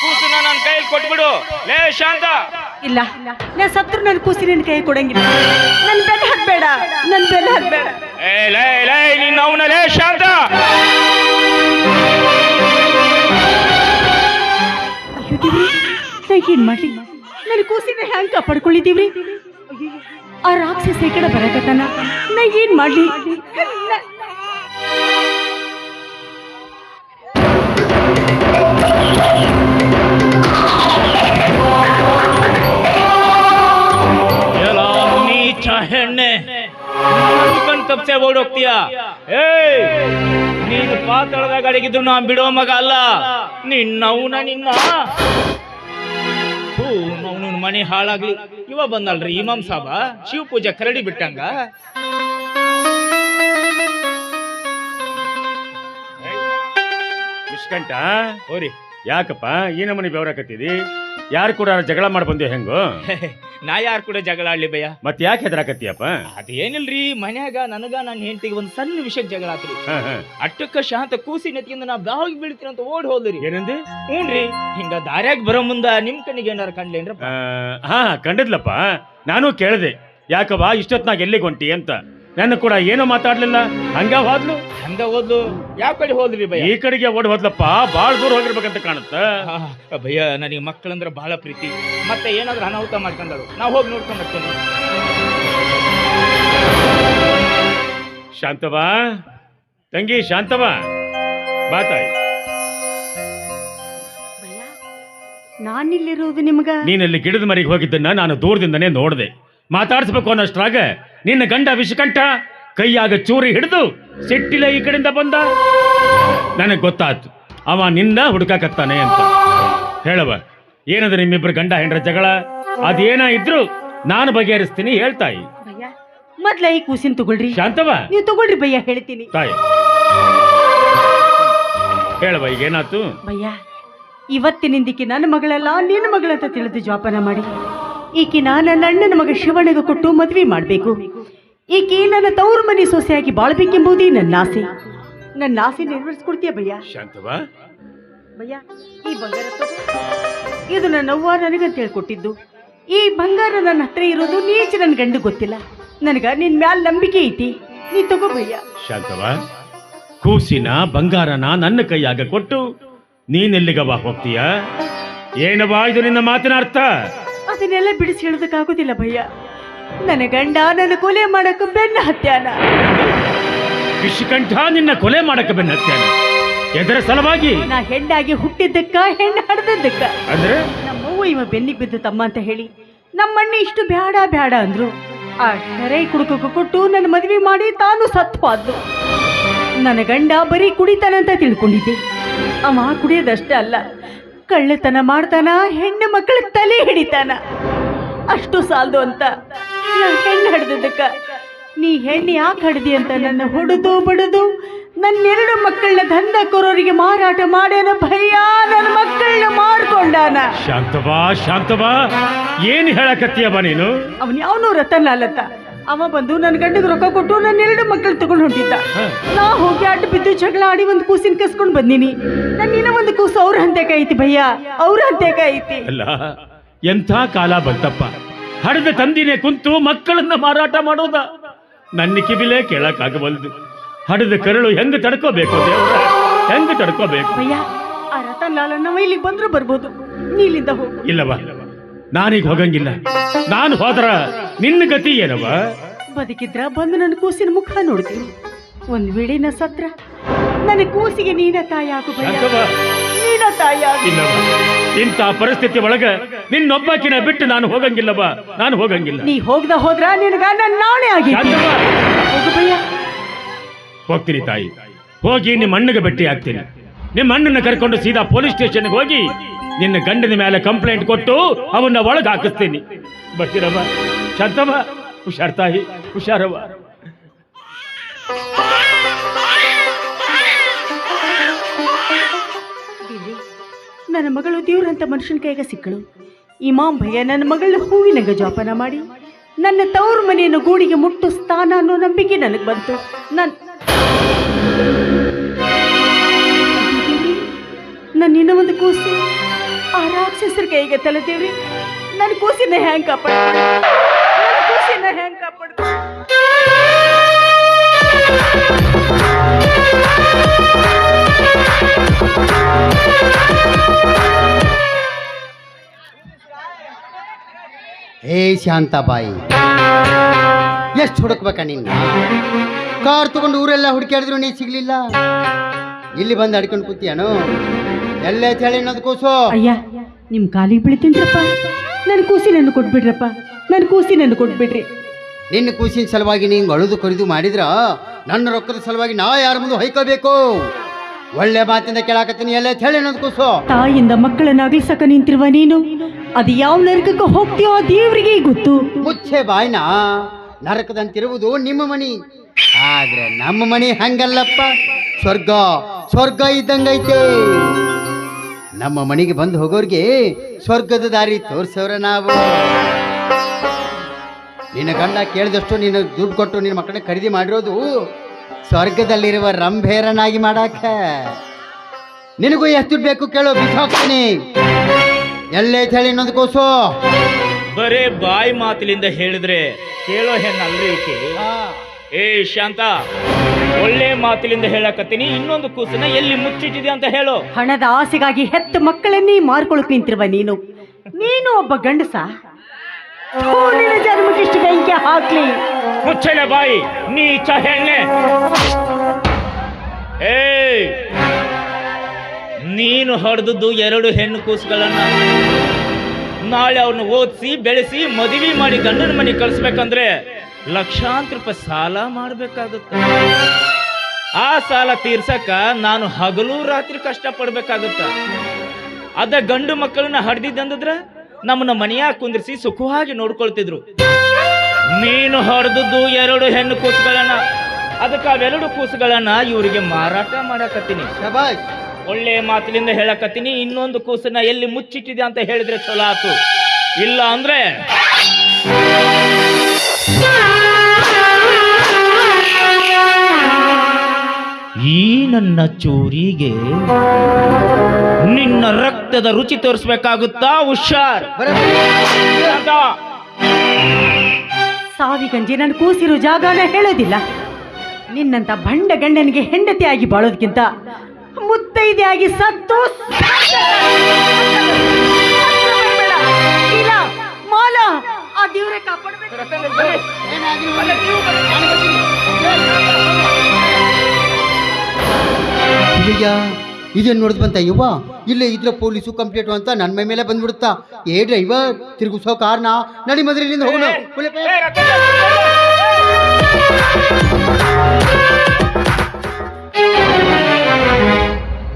ಕೂಸನ್ನ ನನ್ನ ಕೈಯಲ್ಲಿ ಕೊಟ್ಬಿಡು. ಲೇ ಶಾಂತ, ಇಲ್ಲ, ನಾ ಸತ್ರು ನನ್ನ ಕೂಸಿ ನಿನ್ನ ಕೈ ಕೊಡಂಗಿಲ್ಲ. ನನ್ನ ಬೆನ್ನ ಹತ್ಬೇಡ, ನನ್ನ ಬೆನ್ನ ಹತ್ಬೇಡ. ಏ ಲೇ ಲೇ ನಿನ್ನ ಅವನ ಲೇ ಶಾಂತ. ಅಯ್ಯೋ ದೇವ್ರಿ, ನಾ ಏನ್ ಮಾಡ್ಲಿ? ನನ್ನ ಕೂಸಿನ ಹ್ಯಾಂಗ ಕಾಪಾಡ್ಕೊಳ್ಳಿದ್ದೀವ್ರಿ? ಆ ರಾಕ್ಷಸ ಈ ಕಡೆ ಬರಕತ್ತಾನ, ನಾ ಏನ್ ಮಾಡ್ಲಿ? ನೀಚ ಹೆಣ್ಣೆ, ಕಣ್ ತಪ್ಸೆ ಓಡೋಗ್ತೀಯ. ನೀನು ಪಾತಾಳದಾಗ ಅಡಗಿದ್ರು ನಾ ಬಿಡೋ ಮಗ ಅಲ್ಲ. ನಿನ್ನವನ ನಿನ್ನ ಅವನ ಮನೆ ಹಾಳಾಗ್ಲಿ. ಇವ ಬಂದಲ್ರಿ ಇಮಾಮ್ ಸಾಬ, ಶಿವ ಪೂಜೆ ಕರಡಿ ಬಿಟ್ಟಂಗ. ವಿಷ್ಕಂಠ ಹೋರಿ, ಯಾಕಪ್ಪ ಈ ನಮ್ಮನೆ ಬೆವರಾಕತ್ತಿದಿ? ಯಾರು ಕೂಡ ಜಗಳ ಮಾಡಿ ಬಂದೇವ್ ಹೆಂಗು? ನಾ ಯಾರು ಕೂಡ ಜಗಳ ಆಡ್ಲಿ ಭಯ್ಯ? ಮತ್ ಯಾಕೆ ಹೆದರಾಕತ್ತೀಯಪ್ಪ? ಅದೇನಿಲ್ರಿ, ಮನ್ಯಾಗ ನನಗ ನನ್ನ ಹೆಂಡತಿಗೆ ಒಂದ್ ಸಣ್ಣ ವಿಷಯಕ್ಕೆ ಜಗಳ ಆತ್ರಿ. ಅಟ್ಟಕ್ಕ ಶಾಂತ ಕೂಸಿ ನೆತ್ಕಿಂದ ನಾ ಬಾವಿಗೆ ಬೀಳ್ತೀನಿ ಅಂತ ಓಡ್ ಹೋದ್ರಿ. ಏನಂದಿ? ಹ್ಞೂನ್ರಿ, ಹಿಂಗ ದಾರ್ಯಾಗ ಬರೋ ಮುಂದ ನಿಮ್ ಕಣ್ಣಿಗೆ ಏನಾರ ಕಂಡ್ಲೇನ್ರಪ್ಪ? ಹಾ ಕಂಡಿದ್ಲಪ್ಪ, ನಾನು ಕೇಳಿದೆ ಯಾಕವ್ವ ಇಷ್ಟೊತ್ನಾಗ ಎಲ್ಲಿಗೆ ಹೊಂಟಿ ಅಂತ. ನನ್ನ ಕೂಡ ಏನೋ ಮಾತಾಡ್ಲಿಲ್ಲ, ಹಂಗ ಹೋದ್ಲು. ಹಂಗ ಹೋದ್ಲು? ಯಾವ ಕಡೆ ಹೋದ್ರಿ ಭಯ್ಯ? ಈ ಕಡೆಗೆ ಓಡ್ ಹೋದ್ಲಪ್ಪ, ಬಾಳ್ ದೂರ ಹೋಗಿರ್ಬೇಕಂತ ಕಾಣುತ್ತ. ಭಯ್ಯ, ನನಗೆ ಮಕ್ಕಳಂದ್ರ ಬಹಳ ಪ್ರೀತಿ. ಮತ್ತೆ ಏನಾದ್ರೂ ಅನಾಹುತ ಮಾಡ್ಕೊಂಡಳು, ನಾವು ಹೋಗಿ ನೋಡ್ಕೊಂಡ್ ಬರ್ತೀನಿ. ಶಾಂತವಾ ತಂಗಿ, ಶಾಂತವಾ ಬಾ ತಾಯಿ. ನಾನಿಲ್ಲಿರೋದು ನಿಮ್ಗ? ನೀನಲ್ಲಿ ಗಿಡದ ಮರಿಗೆ ಹೋಗಿದ್ದನ್ನ ನಾನು ದೂರದಿಂದನೇ ನೋಡ್ದೆ. ಮಾತಾಡ್ಸ್ಬೇಕು ಅನ್ನೋಷ್ಟ್ರಾಗ ನಿನ್ನ ಗಂಡ ವಿಷಕಂಠ ಕೈಯಾಗ ಚೂರಿ ಹಿಡಿದು ಸಿಟ್ಟಿಲ ಈ ಕಡೆಯಿಂದ ಬಂದ. ನನಗ್ ಗೊತ್ತಾಯ್ತು ಅವ ನಿನ್ನ ಹುಡುಕಾಕತ್ತಾನೆ ಅಂತ. ಹೇಳವ, ಏನದು ನಿಮ್ಮಿಬ್ರು ಗಂಡ ಹೆಂಡ್ರ ಜಗಳ? ಅದೇನ ಇದ್ರು ನಾನು ಬಗೆಹರಿಸ್ತೀನಿ, ಹೇಳ್ತಾಯಿ. ಮೊದ್ಲ ಈ ಕೂಸಿನ ತಗೊಳ್ರಿ. ಶಾಂತವ, ನೀವು ತಗೊಳ್ರಿ ಭಯ್ಯ, ಹೇಳ್ತೀನಿ. ತಾಯಿ ಹೇಳವ, ಈಗ ಏನಾಯ್ತು? ಭಯ್ಯ, ಇವತ್ತಿನಿಂದಿಕ್ಕೆ ನನ್ನ ಮಗಳಲ್ಲ, ನಿನ್ನ ಮಗಳಂತ ತಿಳಿದು ಜೋಪಾನ ಮಾಡಿ ಈಕಿನ ನನ್ನ ಅಣ್ಣನ ಮಗ ಶಿವಣ್ಣಗೆ ಕೊಟ್ಟು ಮದ್ವೆ ಮಾಡ್ಬೇಕು. ಈಕೆ ನನ್ನ ತವರು ಮನೆ ಸೊಸೆಯಾಗಿ ಬಾಳ್ಬೇಕೆಂಬುದೇ ನನ್ನ ಆಸೆ. ನನ್ನ ಆಸೆ ನೆರವೇರಿಸ್ಕೊಡ್ತೀಯ ಭಯ್ಯ? ಶಾಂತವ, ಭಯ್ಯ, ಈ ಬಂಗಾರ ಇದು ನನ್ನ ಅವ್ವ ನನಗಂತ ಹೇಳ್ಕೊಟ್ಟಿದ್ದು. ಈ ಬಂಗಾರ ನನ್ನ ಹತ್ರ ಇರೋದು ನೀಚ ನನ್ನ ಗಂಡು ಗೊತ್ತಿಲ್ಲ. ನನಗ ನಿನ್ ಮ್ಯಾಲ ನಂಬಿಕೆ ಐತಿ, ನೀ ತಗೋ ಭಯ್ಯ. ಶಾಂತವ, ಕೂಸಿನ ಬಂಗಾರನ ನನ್ನ ಕೈಯಾಗ ಕೊಟ್ಟು ನೀನೆಲ್ಲಿಗವ ಹೋಗ್ತೀಯ? ಏನವಾ ಇದು ನಿನ್ನ ಮಾತಿನ ಅರ್ಥ? ಅದನ್ನೆಲ್ಲ ಬಿಡಿಸಿ ಹೇಳೋದಕ್ಕಾಗೋದಿಲ್ಲ ಭಯ್ಯ. ನನ್ನ ಗಂಡ ನನ್ನ ಕೊಲೆ ಮಾಡಕ್ಕೆ ಬೆನ್ನ ಹತ್ಯಾನ. ವಿಷಕಂಠ ನಿನ್ನ ಕೊಲೆ ಮಾಡಕ್ಕೆ ಬೆನ್ನ ಹತ್ಯಾನ? ಎದರ ಸಲವಾಗಿ? ನಾ ಹೆಣ್ಣಾಗಿ ಹುಟ್ಟಿದ್ದಕ್ಕ, ಹೆಣ್ಣು ಹಡ್ದದ್ದಕ್ಕ. ಅಂದ್ರೆ ನಮ್ಮವ್ವ ಇವ ಬೆನ್ನಿಗೆ ಬಿದ್ದು ತಮ್ಮ ಅಂತ ಹೇಳಿ ನಮ್ಮಣ್ಣ ಇಷ್ಟು ಬ್ಯಾಡ ಬ್ಯಾಡ ಅಂದ್ರು. ಆ ಶರೈ ಕುಡುಕಕ್ಕೆ ಕೊಟ್ಟು ನನ್ನ ಮದುವೆ ಮಾಡಿ ತಾನು ಸತ್ತು ಹೋದ್ಲು. ನನ್ನ ಗಂಡ ಬರೀ ಕುಡಿತಾನಂತ ತಿಳ್ಕೊಂಡಿದ್ದೆ. ಅವ ಕುಡಿಯೋದಷ್ಟೇ ಅಲ್ಲ, ಕಳ್ಳತನ ಮಾಡ್ತಾನ, ಹೆಣ್ಣು ಮಕ್ಕಳ ತಲೆ ಹಿಡಿತಾನ. ಅಷ್ಟು ಸಾಲದು ಅಂತ ನಾ ಹೆಣ್ಣು ಹಡ್ದಕ್ಕ ನೀ ಹೆಣ್ಣು ಯಾಕೆ ಹಡ್ದಿ ಅಂತ ನನ್ನ ಹೊಡೆದು ಬಡದು ನನ್ನೆರಡು ಮಕ್ಕಳನ್ನ ದಂಧಕೋರರಿಗೆ ಮಾರಾಟ ಮಾಡ್ಯಾನ ಭಯ್ಯ. ನನ್ನ ಮಕ್ಕಳನ್ನ ಮಾರ್ಕೊಂಡಾನ. ಶಾಂತವಾ, ಶಾಂತವಾ, ಏನ್ ಹೇಳಕತ್ತೀಯವ ನೀನು? ಅವನ್ ಯಾವನೋ ರತನ್ ಲಾಲತ್ತ. ಅವ ಬಂದು ನನ್ನ ಗಂಡಿಗೆ ರೊಕ್ಕ ಕೊಟ್ಟು ನನ್ನೆರಡು ಮಕ್ಕಳು ತಗೊಂಡು ಹೊಂಟಿದ್ದ. ನಾ ಹೋಗಿ ಅಡ್ಡ ಬಿದ್ದು ಜಗಳ ಆಡಿ ಒಂದು ಕೂಸಿನ ಕಸ್ಕೊಂಡು ಬಂದೀನಿ. ನನ್ನಿನ್ನ ಒಂದು ಕೂಸು ಅವ್ರ ಹಂತೆಕ ಐತಿ ಭಯ್ಯ, ಅವ್ರ ಹಂತೆಕ ಐತಿ. ಅಲ್ಲ, ಎಂಥ ಕಾಲ ಬಂತಪ್ಪ. ಹಡದ ತಂದಿನೇ ಕುಂತು ಮಕ್ಕಳನ್ನ ಮಾರಾಟ ಮಾಡೋದ? ನನ್ನ ಕಿವಿಲೇ ಕೇಳಕ್ಕಾಗಬಲ್ದು. ಹಡದ ಕರಳು ಹೆಂಗ ತಡ್ಕೋಬೇಕು ದೇವ್ರ, ಹೆಂಗ ತಡ್ಕೋಬೇಕು? ಭಯ್ಯ, ಆ ರತನ್ ಲಾಲನ್ನ ಇಲ್ಲಿಗೆ ಬಂದ್ರು ಬರ್ಬೋದು, ನೀಲಿಂದ ಹೋಗು. ಇಲ್ಲವ, ನಾನೀಗ ಹೋಗಂಗಿಲ್ಲ. ನಾನು ಹೋದ್ರ ನಿನ್ನ ಗತಿ ಏನವ? ಬದುಕಿದ್ರ ಬಂದು ನನ್ನ ಕೂಸಿನ ಮುಖ ನೋಡ್ತೀನಿ. ಒಂದ್ ವೇಳೆ ನ ಸತ್ರ ನನ್ನ ಕೂಸಿಗೆ ನೀನ ತಾಯಾಗು ಭಯ್ಯ, ನೀನ ತಾಯಾಗು. ಇಲ್ಲವ, ಇಂಥ ಪರಿಸ್ಥಿತಿ ಒಳಗ ನಿನ್ನೊಬ್ಬಾಕಿನ ಬಿಟ್ಟು ನಾನು ಹೋಗಂಗಿಲ್ಲವ, ನಾನು ಹೋಗಂಗಿಲ್ಲ. ನೀ ಹೋಗ್ದ ಹೋದ್ರ ನಿನಗ ನನ್ನ ನಾಣೆ ಆಗಿ ಹೋಗು ಭಯ್ಯ. ಹೋಗ್ತೀನಿ ತಾಯಿ, ಹೋಗಿ ನಿಮ್ಮ ಅಣ್ಣಗೆ ಭೇಟಿ ಆಗ್ತೀನಿ. ನಿಮ್ಮ ಅಣ್ಣನ ಕರ್ಕೊಂಡು ಸೀದಾ ಪೊಲೀಸ್ ಸ್ಟೇಷನ್ಗೆ ಹೋಗಿ ನಿನ್ನ ಗಂಡನ ಮೇಲೆ ಕಂಪ್ಲೇಂಟ್ ಕೊಟ್ಟು ಅವನ್ನ ಒಳಗೆ ಹಾಕಿಸ್ತೀನಿ. ಬರ್ತೀರವ? ಶಾಂತವ, ಹುಷಾರ್ ತಾಯಿ, ಹುಷಾರವ. ನನ್ನ ಮಗಳು ದೇವ್ರಂತ ಮನುಷ್ಯನ ಕೈಗ ಸಿಕ್ಕಳು. ಇಮಾಮ್ ಭಯ್ಯ ನನ್ನ ಮಗಳನ್ನ ಹೂವಿನಂಗ ಜೋಪಾನ ಮಾಡಿ ನನ್ನ ತವರು ಮನೆಯನ್ನು ಗೂಡಿಗೆ ಮುಟ್ಟು ಸ್ಥಾನ ಅನ್ನೋ ನಂಬಿಕೆ ನನಗೆ ಬಂತು. ನನ್ನ ಇನ್ನೂ ಒಂದು ಕೂಸು ಆ ರಾಕ್ಷಸರ ಕೈಗೆ ತಲೆದೇವ್ರಿ ನನ್ನ ಕೂಸಿನ ಹೆಂಗ್ ಕಾಪಾಡ್ಕೊಂಡು ನನ್ನ ಕೂಸಿನ ಹೆಂಗ್ ಕಾಪಾಡ್ಕೊಂಡು ಏ ಶಾಂತಾಬಾಯಿ, ಎಷ್ಟು ಹುಡುಕ್ಬೇಕ ನಿನ್ನ? ಕಾರ್ ತಗೊಂಡು ಊರೆಲ್ಲ ಹುಡುಕಾಡಿದ್ರು ನೀ ಸಿಗ್ಲಿಲ್ಲ, ಇಲ್ಲಿ ಬಂದು ಅಡ್ಕೊಂಡು ಕೂತಿಯಾನು? ಎಲ್ಲೇ ಹೇಳಿ ಅನ್ನೋದು ಕೂಸು. ಅಯ್ಯ ನಿಮ್ ಕಾಲಿಗೆ ಬೀಳ್ತೀನ್ರಪ್ಪ, ನನ್ನ ಕೂಸಿ ನನ್ನ ಕೊಟ್ಬಿಡ್ರಪ್ಪ, ನನ್ನ ಕೂಸಿ ನನ್ನ ಕೊಟ್ಬಿಡ್ರಿ. ನಿನ್ನ ಕೂಸಿನ ಸಲುವಾಗಿ ನೀನು ಅಳುದು ಕೊರಿದು ಮಾಡಿದ್ರ ನನ್ನ ರೊಕ್ಕದ ಸಲುವಾಗಿ ನಾ ಯಾರ ಮುಂದೆ ಹೊಯ್ಕೋಬೇಕು? ಒಳ್ಳೆ ಮಾತಿಂದ ಕೇಳಾಕತ್ತೀನಿ, ಎಲ್ಲೇ ಹೇಳಿ ಅನ್ನೋದು ಕೂಸು. ತಾಯಿಯಿಂದ ಮಕ್ಕಳನ್ನ ಅಗಲ್ಸಕ ನಿಂತಿರುವ ನೀನು ಅದು ಯಾವ ನರಕಕ್ಕೆ ಹೋಗ್ತೀಯೋ ಆ ದೇವ್ರಿಗೆ ಗೊತ್ತು. ಮುಚ್ಚೆ ಬಾಯ್ನ, ನರಕದಂತಿರುವುದು ನಿಮ್ಮ ಮನಿ, ಆದ್ರೆ ನಮ್ಮ ಮನಿ ಹಂಗಲ್ಲಪ್ಪ. ಸ್ವರ್ಗ ಸ್ವರ್ಗ ಇದ್ದಂಗೈತೆ. ನಮ್ಮ ಮನೆಗೆ ಬಂದು ಹೋಗೋರ್ಗೆ ಸ್ವರ್ಗದ ದಾರಿ ತೋರ್ಸವ್ರ ನಾವು. ನಿನ್ನ ಗಂಡ ಕೇಳಿದಷ್ಟು ನೀನು ದುಡ್ಡು ಕೊಟ್ಟು ನಿನ್ನ ಮಕ್ಕಳನ್ನ ಖರೀದಿ ಮಾಡಿರೋದು ಸ್ವರ್ಗದಲ್ಲಿರುವ ರಂಭೇರನಾಗಿ ಮಾಡಾಕ. ನಿನಗೂ ಎಷ್ಟು ದುಡ್ಡು ಬೇಕು ಕೇಳೋ, ಬಿಸಾಕ್ತೀನಿ. ಎಲ್ಲೇ ಹೇಳಿ ಇನ್ನೊಂದು ಕೂಸು. ಬರೇ ಬಾಯಿ ಮಾತಿಲಿಂದ ಹೇಳಿದ್ರೆ ಕೇಳೋ ಹೆಣ್ಣಲ್ರಿ ಈಕೆ. ಏ ಶಾಂತ, ಒಳ್ಳೆ ಮಾತಿಲಿಂದ ಹೇಳಕತ್ತೀನಿ, ಇನ್ನೊಂದು ಕೂಸನ್ನ ಎಲ್ಲಿ ಮುಚ್ಚಿಟ್ಟಿದೆ ಅಂತ ಹೇಳು. ಹಣದ ಆಸೆಗಾಗಿ ಹೆತ್ತ ಮಕ್ಕಳನ್ನೇ ಮಾರ್ಕೊಳಕ್ ನಿಂತಿರುವ ನೀನು ಒಬ್ಬ ಗಂಡಸ? ನಿನ್ನ ಜನ್ಮಕ್ಕಿಷ್ಟು ಬೆಂಕಿ ಹಾಕ್ಲಿ. ಮುಚ್ಚಲೆ ಬಾಯಿ ನೀಚ ಹೆಣ್ಣೆ. ಏ ನೀನು ಹೊಡೆದದ್ದು 2 ಹೆಣ್ಣು ಕೂಸುಗಳನ್ನ. ನಾಳೆ ಅವ್ರನ್ನ ಓದಿಸಿ ಬೆಳೆಸಿ ಮದುವೆ ಮಾಡಿ ಗಂಡನ ಮನೆ ಕಳಿಸ್ಬೇಕಂದ್ರೆ ಲಕ್ಷಾಂತರ ರೂಪಾಯಿ ಸಾಲ ಮಾಡಬೇಕಾಗುತ್ತೆ. ಆ ಸಾಲ ತೀರ್ಸಕ ನಾನು ಹಗಲು ರಾತ್ರಿ ಕಷ್ಟ ಪಡ್ಬೇಕಾಗುತ್ತ. ಅದ ಗಂಡು ಮಕ್ಕಳನ್ನ ಹಡ್ದಿದ್ದಂದ್ರೆ ನಮ್ಮನ್ನ ಮನೆಯಾಗ ಕುಂದಿರಿಸಿ ಸುಖವಾಗಿ ನೋಡ್ಕೊಳ್ತಿದ್ರು. ನೀನು ಹೊಡೆದದ್ದು 2 ಹೆಣ್ಣು ಕೂಸುಗಳನ್ನ. ಅದಕ್ಕೆ ಅವೆರಡು ಕೂಸುಗಳನ್ನ ಇವರಿಗೆ ಮಾರಾಟ ಮಾಡಕತ್ತೀನಿ. ಒಳ್ಳೆ ಮಾತಿನಿಂದ ಹೇಳಕತ್ತೀನಿ, ಇನ್ನೊಂದು ಕೂಸನ್ನ ಎಲ್ಲಿ ಮುಚ್ಚಿಟ್ಟಿದೆ ಅಂತ ಹೇಳಿದ್ರೆ ಚಲೋ ಆತು. ಇಲ್ಲ ಅಂದ್ರೆ ಈ ನನ್ನ ಚೂರಿಗೆ ನಿನ್ನ ರಕ್ತದ ರುಚಿ ತೋರಿಸ್ಬೇಕಾಗುತ್ತಾ? ಹುಷಾರ್. ಸಾವಿಗಂಜಿ ನಾನು ಕೂಸಿರೋ ಜಾಗನ ಹೇಳೋದಿಲ್ಲ. ನಿನ್ನಂತ ಭಂಡ ಗಂಡನಿಗೆ ಹೆಂಡತಿಯಾಗಿ ಬಾಳೋದಕ್ಕಿಂತ ಮುತ್ತೈದೆಯಾಗಿ ಸತ್ತು ಇಲ್ಲ ಮಾಲ ಆ ದೇವ್ರೆ ಕಾಪಾಡಬೇಕು. ಇದೇನು ನೋಡಿದ್ ಬಂತ ಯುವ? ಇಲ್ಲೇ ಇದ್ರ ಪೊಲೀಸು ಕಂಪ್ಲೇಂಟ್ ಅಂತ ನನ್ನ ಮೇಲೆ ಬಂದ್ಬಿಡುತ್ತಾ? ಏ ಡ್ರೈವರ್, ತಿರುಗಿಸೋ ಕಾರ್ನ ನಡಿ ಮದ್ರಿನಿಂದ ಹೋಗೋಣ.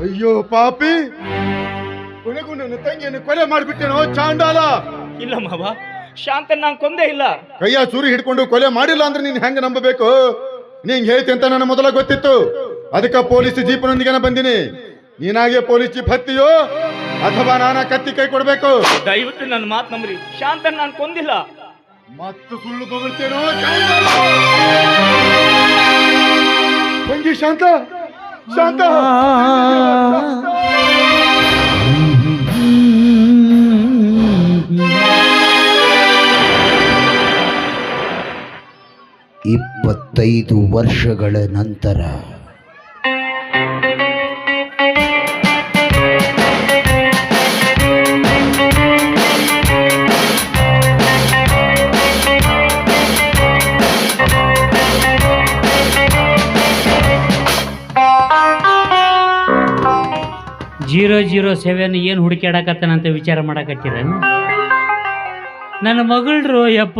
ಅಯ್ಯೋ ಪಾಪಿ, ಕೊನೆಗೂ ನನ್ನ ತಂಗಿಯನ್ನು ಕೊಲೆ ಮಾಡಿಬಿಟ್ಟೇನೋ ಚಾಂಡಾಲ. ಇಲ್ಲ ಮಾವ, ಶಾಂತನ್ ನಾನು ಕೊಂದೇ ಇಲ್ಲ. ಕೈಯ ಚೂರಿ ಹಿಡ್ಕೊಂಡು ಕೊಲೆ ಮಾಡಿಲ್ಲ ಅಂದ್ರೆ ನೀನ್ ಹೆಂಗ ನಂಬಬೇಕು? ನೀನ್ ಹೇಳ್ತಿ ಅಂತ ನನಗೆ ಮೊದಲ ಗೊತ್ತಿತ್ತು. ಅದಕ್ಕೆ ಪೊಲೀಸ್ ಜೀಪ್ನೊಂದಿಗೆ ಬಂದಿನಿ. ನೀನಾಗೆ ಪೊಲೀಸ್ ಜೀಪ್ ಹತ್ತಿಯೋ ಅಥವಾ ನಾನ ಕತ್ತಿ ಕೈ ಕೊಡ್ಬೇಕು? ದಯವಿಟ್ಟು ನನ್ನ ಮಾತು ನಂಬ್ರಿ, ಶಾಂತನ್ ನಾನು ಕೊಂದಿಲ್ಲ. ಮತ್ತು ಸುಳ್ಳು ಬೊಗಳ್ತೇನೋ ತಂಗಿ? ಶಾಂತ ಶಾಂತ ಇಪ್ಪತ್ತೈದು ವರ್ಷಗಳ ನಂತರ ಜೀರೋ 07 ಏನು ಹುಡುಕಾಡಕತ್ತಾನಂತ ವಿಚಾರ ಮಾಡಕತ್ತೀರ? ನನ್ನ ಮಗಳರು ಯಪ್ಪ,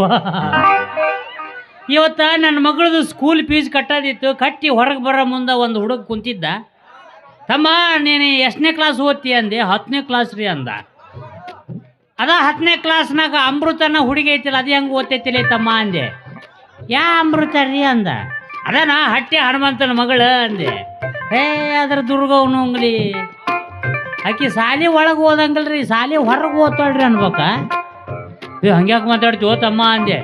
ಇವತ್ತ ನನ್ನ ಮಗಳದು ಸ್ಕೂಲ್ ಫೀಸ್ ಕಟ್ಟೋದಿತ್ತು. ಕಟ್ಟಿ ಹೊರಗೆ ಬರೋ ಮುಂದೆ ಒಂದು ಹುಡುಗ ಕುಂತಿದ್ದ. ತಮ್ಮ ನೀನು ಎಷ್ಟನೇ ಕ್ಲಾಸ್ ಓದ್ತಿ ಅಂದೆ? 10ನೇ ಕ್ಲಾಸ್ ರೀ ಅಂದ. ಅದ 10ನೇ ಕ್ಲಾಸ್ನಾಗ ಅಮೃತನ ಹುಡುಗಿ ಐತಿಲ್ಲ, ಅದು ಹೆಂಗೆ ಓದ್ತೈತಿಲ್ಲ ತಮ್ಮ ಅಂದೆ. ಯಾ ಅಮೃತ ರೀ ಅಂದ. ಅದನ ಹಟ್ಟಿ ಹನುಮಂತನ ಮಗಳು ಅಂದೆ. ಅದ್ರ ದುರ್ಗವನು ಅಂಗ್ಲಿ, ಆಕಿ ಸಾಲಿ ಒಳಗೆ ಓದಂಗಲ್ರಿ, ಸಾಲಿ ಹೊರಗೆ ಓದ್ತಾಳ್ರಿ ಅನ್ಬೇಕ. ಹಂಗ್ಯಾಕೆ ಮಾತಾಡ್ತೀವೋ ತಮ್ಮ ಅಂದೆ.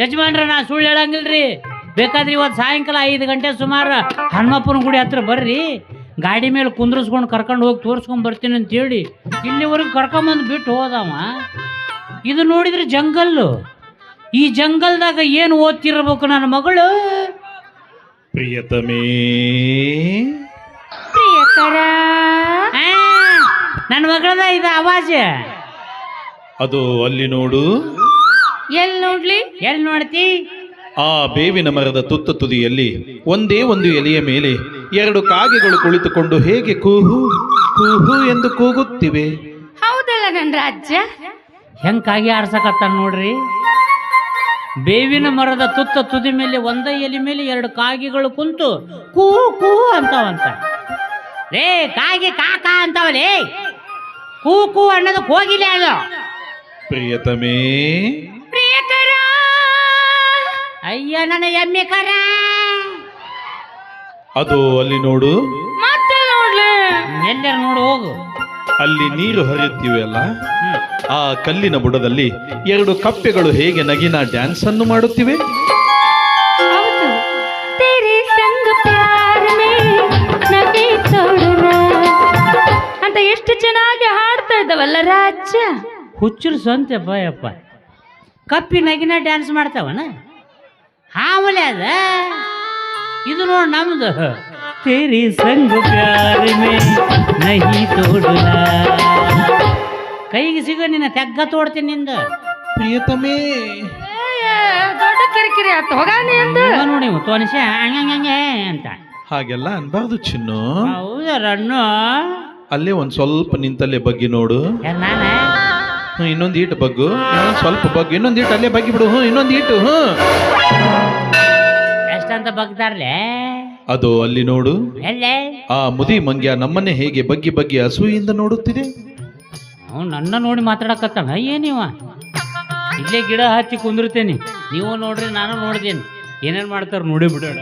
ಯಜಮಾನ್ರ ನಾ ಸುಳ್ಳು ಹೇಳಂಗಿಲ್ರಿ, ಬೇಕಾದ್ರೆ ಇವತ್ತು ಸಾಯಂಕಾಲ 5 ಗಂಟೆ ಸುಮಾರು ಹನುಮಪ್ಪನ ಗುಡಿ ಹತ್ರ ಬರ್ರಿ, ಗಾಡಿ ಮೇಲೆ ಕುಂದ್ರಿಸ್ಕೊಂಡು ಕರ್ಕೊಂಡು ಹೋಗಿ ತೋರಿಸ್ಕೊಂಡು ಬರ್ತೀನಿ ಅಂತೇಳಿ ಇಲ್ಲಿವರೆಗೆ ಕರ್ಕೊಂಬಂದು ಬಿಟ್ಟು ಹೋದವ. ಇದು ನೋಡಿದ್ರೆ ಜಂಗಲ್ಲು. ಈ ಜಂಗಲ್ದಾಗ ಏನು ಓದ್ತಿರ್ಬೇಕು ನನ್ನ ಮಗಳು? ಪ್ರಿಯತಮೇ, ಆ, ನನ್ನ ಮಗಳದ ಇದು ಆವಾಜ. ಅದು ಅಲ್ಲಿ ನೋಡು. ಎಲ್ಲಿ ನೋಡ್ಲಿ? ಎಲ್ಲಿ ನೋಡ್ತಿ? ಆ ಬೇವಿನ ಮರದ ತುತ್ತ ತುದಿಯಲ್ಲಿ ಒಂದೇ ಒಂದು ಎಲೆಯ ಮೇಲೆ 2 ಕಾಗೆಗಳು ಕುಳಿತುಕೊಂಡು ಹೇಗೆ ಕೂಹು ಕೂಹು ಎಂದು ಕೂಗುತ್ತಿವೆ. ಹೌದಲ್ಲ ನನ್ನ ರಾಜ್ಯ. ಹೆಂಗ್ ಕಾಗಿ ಆಡ್ಸಕತ್ತಾನ ನೋಡ್ರಿ. ಬೇವಿನ ಮರದ ತುತ್ತ ತುದಿ ಮೇಲೆ ಒಂದೇ ಎಲೆ ಮೇಲೆ 2 ಕಾಗಿಗಳು ಕುಂತು ಕೂ ಕೂ ಅಂತಾವಂತ. ರೇ ಕಾಗಿ ಕಾಕ ಅಂತಾವಲೇ. ಕೂ ಕೂ ಅನ್ನೋದಕ್ಕೆ ಹೋಗಿಲ್ಲ ಅದು. ಪ್ರಿಯತಮೇ, ಪ್ರಿಯಕರ, ಅಯ್ಯ ನನ್ನ ಎಮ್ಮೆ ಕರ. ಅದು ಅಲ್ಲಿ ನೋಡು. ಮತ್ತೆ ನೋಡ್ಲೆ. ಎಲ್ಲರ ನೋಡು ಹೋಗು. ಅಲ್ಲಿ ನೀರು ಹರಿಯುತ್ತಿವೆ ಅಲ್ಲ, ಆ ಕಲ್ಲಿನ ಬುಡದಲ್ಲಿ 2 ಕಪ್ಪೆಗಳು ಹೇಗೆ ನಗಿನ ಡ್ಯಾನ್ಸ್ ಅನ್ನು ಮಾಡುತ್ತಿವೆ. ಹೌದು. ತೇರೆ ಸಂಗ ಪ್ಯಾರ ಮೇ ನಗೆ ತೋಡನ ಅಂತ ಎಷ್ಟು ಚೆನ್ನಾಗಿ ಹಾಡ್ತಾ ಇದ್ದಾವಲ್ಲ ರಾಜ್ಯ. ಹುಚ್ಚರು ಸಂತೆ ಬಾಯಪ್ಪ. ಕಪ್ಪಿ ನಗಿನ ಡ್ಯಾನ್ಸ್ ಮಾಡ್ತಾವನ ಹಾವಲೆ ಅದ. ಇದು ನೋಡಿ ನಮ್ದು. ತೇರಿ ಸಂಗ ಪ್ಯಾರ ಮೇ ನಹಿ ತೋಡನ. ಕೈಗೆ ಸಿಗೋ ನಿನ್ನ ತೆಗ್ಗ ತೋಡ್ತೀನಿ ನಿಂದ. ಪ್ರಿಯತಮೇ, ದೊಡ್ಡ ಕಿರಿಕಿರಿ ಆತ ಹೋಗಾನಿ ಅಂದ. ಇವ ನೋಡಿ ತೋನಿಸ ಹಂಗೆ ಅಂತ. ಹಾಗೆಲ್ಲ ಅನ್ಬಾರ್ದು ಚಿನ್ನು. ಹೌದಾ ರಣ್ಣು? ಅಲ್ಲೇ ಒಂದ್ ಸ್ವಲ್ಪ ನಿಂತಲ್ಲೇ ಬಗ್ಗಿ ನೋಡು. ನಾನ ಇನ್ನೊಂದು ಈಟು ಬಗ್ಗು. ಸ್ವಲ್ಪ ಬಗ್ಗು. ಇನ್ನೊಂದು ಈಟು ಅಲ್ಲೇ ಬಗ್ಗಿ ಬಿಡು. ಇನ್ನೊಂದು ಈಟು. ಎಷ್ಟಂತ ಬಗ್ತಾರ್ಲೆ. ಅದು ಅಲ್ಲಿ ನೋಡು. ಎಲ್ಲೇ? ಆ ಮುದಿ ಮಂಗ್ಯ ನಮ್ಮನ್ನೇ ಹೇಗೆ ಬಗ್ಗಿ ಬಗ್ಗಿ ಅಸೂಯಿಂದ ನೋಡುತ್ತಿದೆ. ಅವ್ನು ನನ್ನ ನೋಡಿ ಮಾತಾಡಕತ್ತಾನ. ಏನಿವ ಇಲ್ಲೇ ಗಿಡ ಹಚ್ಚಿ ಕುಂದಿರ್ತೇನೆ. ನೀವು ನೋಡ್ರಿ ನಾನು ನೋಡ್ದೇನೆ. ಏನೇನು ಮಾಡ್ತಾರೆ ನೋಡಿ ಬಿಡೋಣ.